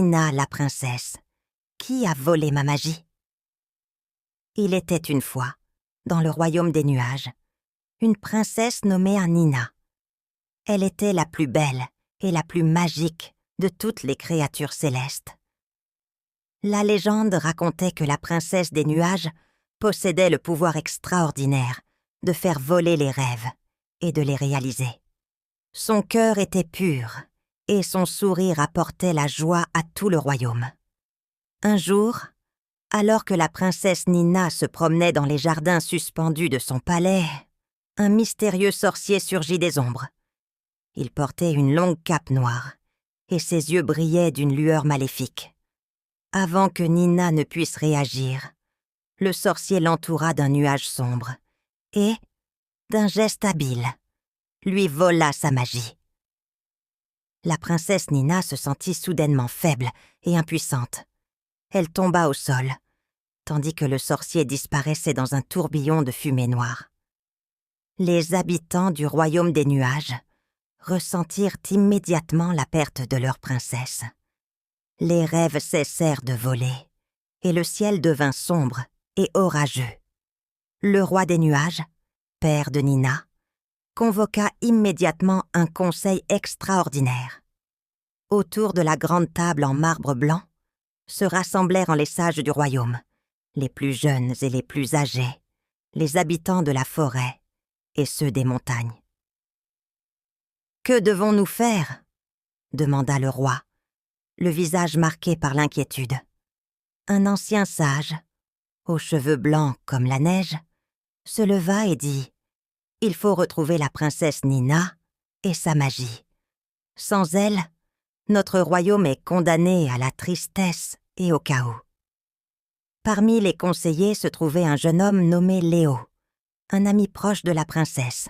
Nina la princesse. Qui a volé ma magie ?» Il était une fois, dans le royaume des nuages, une princesse nommée Nina. Elle était la plus belle et la plus magique de toutes les créatures célestes. La légende racontait que la princesse des nuages possédait le pouvoir extraordinaire de faire voler les rêves et de les réaliser. Son cœur était pur et son sourire apportait la joie à tout le royaume. Un jour, alors que la princesse Nina se promenait dans les jardins suspendus de son palais, un mystérieux sorcier surgit des ombres. Il portait une longue cape noire et ses yeux brillaient d'une lueur maléfique. Avant que Nina ne puisse réagir, le sorcier l'entoura d'un nuage sombre et, d'un geste habile, lui vola sa magie. La princesse Nina se sentit soudainement faible et impuissante. Elle tomba au sol, tandis que le sorcier disparaissait dans un tourbillon de fumée noire. Les habitants du royaume des nuages ressentirent immédiatement la perte de leur princesse. Les rêves cessèrent de voler, et le ciel devint sombre et orageux. Le roi des nuages, père de Nina, convoqua immédiatement un conseil extraordinaire. Autour de la grande table en marbre blanc se rassemblèrent les sages du royaume, les plus jeunes et les plus âgés, les habitants de la forêt et ceux des montagnes. « Que devons-nous faire ?» demanda le roi, le visage marqué par l'inquiétude. Un ancien sage, aux cheveux blancs comme la neige, se leva et dit « Il faut retrouver la princesse Nina et sa magie. Sans elle, notre royaume est condamné à la tristesse et au chaos. » Parmi les conseillers se trouvait un jeune homme nommé Léo, un ami proche de la princesse.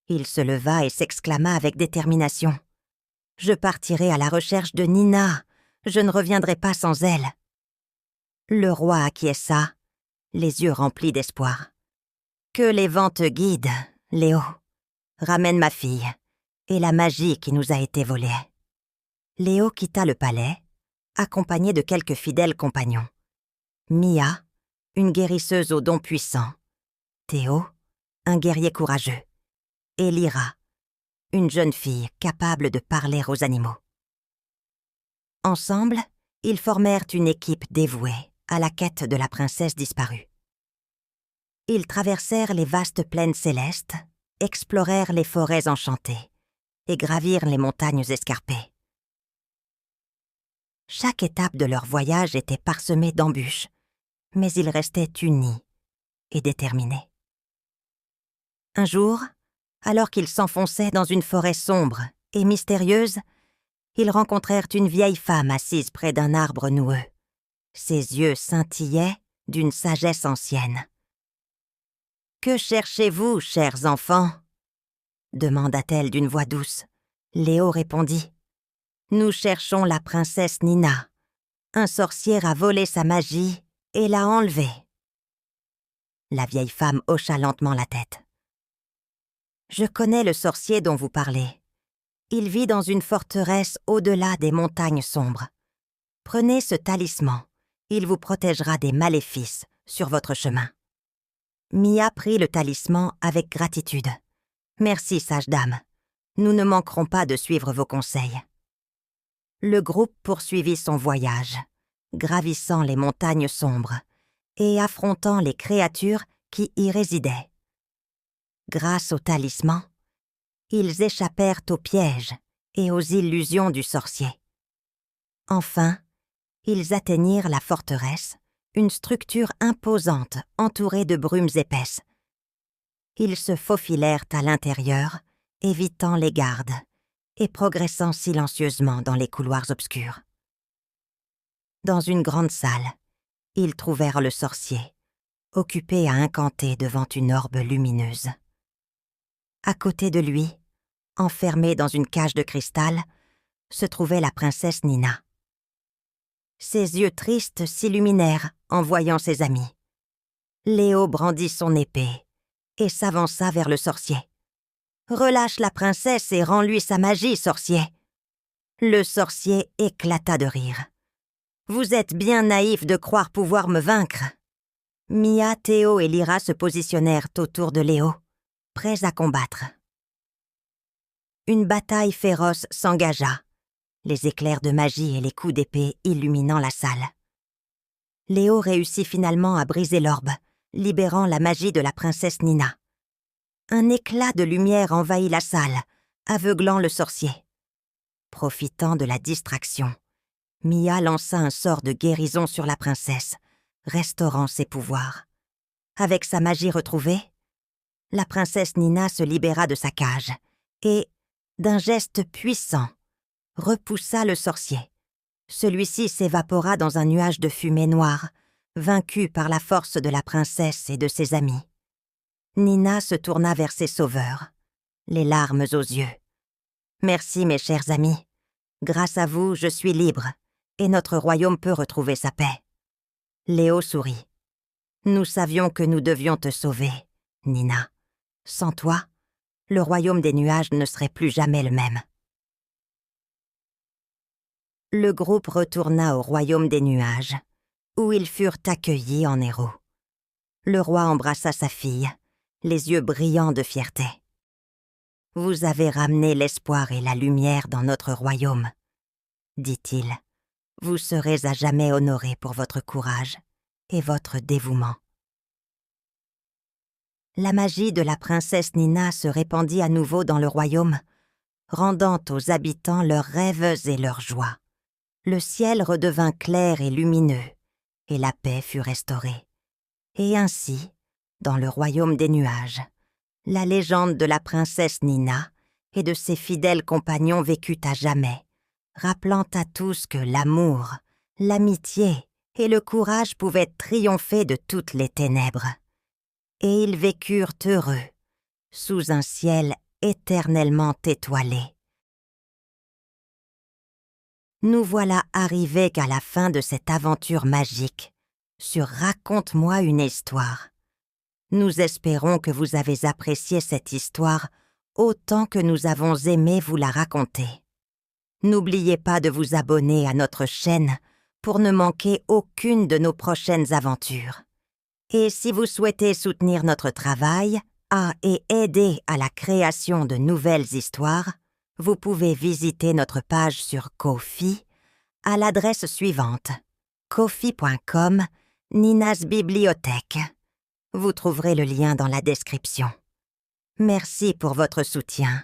Il se leva et s'exclama avec détermination. « Je partirai à la recherche de Nina, je ne reviendrai pas sans elle. » Le roi acquiesça, les yeux remplis d'espoir. « Que les vents te guident, Léo. Ramène ma fille et la magie qui nous a été volée. » Léo quitta le palais, accompagné de quelques fidèles compagnons. Mia, une guérisseuse aux dons puissants. Théo, un guerrier courageux. Et Lyra, une jeune fille capable de parler aux animaux. Ensemble, ils formèrent une équipe dévouée à la quête de la princesse disparue. Ils traversèrent les vastes plaines célestes, explorèrent les forêts enchantées et gravirent les montagnes escarpées. Chaque étape de leur voyage était parsemée d'embûches, mais ils restaient unis et déterminés. Un jour, alors qu'ils s'enfonçaient dans une forêt sombre et mystérieuse, ils rencontrèrent une vieille femme assise près d'un arbre noueux. Ses yeux scintillaient d'une sagesse ancienne. « Que cherchez-vous, chers enfants ?» demanda-t-elle d'une voix douce. Léo répondit. « Nous cherchons la princesse Nina. Un sorcier a volé sa magie et l'a enlevée. » La vieille femme hocha lentement la tête. « Je connais le sorcier dont vous parlez. Il vit dans une forteresse au-delà des montagnes sombres. Prenez ce talisman, il vous protégera des maléfices sur votre chemin. » Mia prit le talisman avec gratitude. « Merci, sage dame. Nous ne manquerons pas de suivre vos conseils. » Le groupe poursuivit son voyage, gravissant les montagnes sombres et affrontant les créatures qui y résidaient. Grâce au talisman, ils échappèrent aux pièges et aux illusions du sorcier. Enfin, ils atteignirent la forteresse, une structure imposante entourée de brumes épaisses. Ils se faufilèrent à l'intérieur, évitant les gardes et progressant silencieusement dans les couloirs obscurs. Dans une grande salle, ils trouvèrent le sorcier, occupé à incanter devant une orbe lumineuse. À côté de lui, enfermée dans une cage de cristal, se trouvait la princesse Nina. Ses yeux tristes s'illuminèrent en voyant ses amis. Léo brandit son épée et s'avança vers le sorcier. « Relâche la princesse et rends-lui sa magie, sorcier !» Le sorcier éclata de rire. « Vous êtes bien naïf de croire pouvoir me vaincre. » Mia, Théo et Lyra se positionnèrent autour de Léo, prêts à combattre. Une bataille féroce s'engagea, les éclairs de magie et les coups d'épée illuminant la salle. Léo réussit finalement à briser l'orbe, libérant la magie de la princesse Nina. Un éclat de lumière envahit la salle, aveuglant le sorcier. Profitant de la distraction, Mia lança un sort de guérison sur la princesse, restaurant ses pouvoirs. Avec sa magie retrouvée, la princesse Nina se libéra de sa cage et, d'un geste puissant, repoussa le sorcier. Celui-ci s'évapora dans un nuage de fumée noire, vaincu par la force de la princesse et de ses amis. Nina se tourna vers ses sauveurs, les larmes aux yeux. « Merci, mes chers amis. Grâce à vous, je suis libre, et notre royaume peut retrouver sa paix. » Léo sourit. « Nous savions que nous devions te sauver, Nina. Sans toi, le royaume des nuages ne serait plus jamais le même. » Le groupe retourna au royaume des nuages, où ils furent accueillis en héros. Le roi embrassa sa fille, les yeux brillants de fierté. « Vous avez ramené l'espoir et la lumière dans notre royaume, » dit-il. « Vous serez à jamais honorés pour votre courage et votre dévouement. » La magie de la princesse Nina se répandit à nouveau dans le royaume, rendant aux habitants leurs rêves et leurs joies. Le ciel redevint clair et lumineux, et la paix fut restaurée. Et ainsi, dans le royaume des nuages, la légende de la princesse Nina et de ses fidèles compagnons vécut à jamais, rappelant à tous que l'amour, l'amitié et le courage pouvaient triompher de toutes les ténèbres. Et ils vécurent heureux, sous un ciel éternellement étoilé. Nous voilà arrivés à la fin de cette aventure magique sur Raconte-moi une histoire. Nous espérons que vous avez apprécié cette histoire autant que nous avons aimé vous la raconter. N'oubliez pas de vous abonner à notre chaîne pour ne manquer aucune de nos prochaines aventures. Et si vous souhaitez soutenir notre travail et aider à la création de nouvelles histoires, vous pouvez visiter notre page sur Ko-fi à l'adresse suivante: ko-fi.com Nina's Bibliothèque. Vous trouverez le lien dans la description. Merci pour votre soutien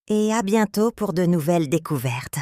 et à bientôt pour de nouvelles découvertes.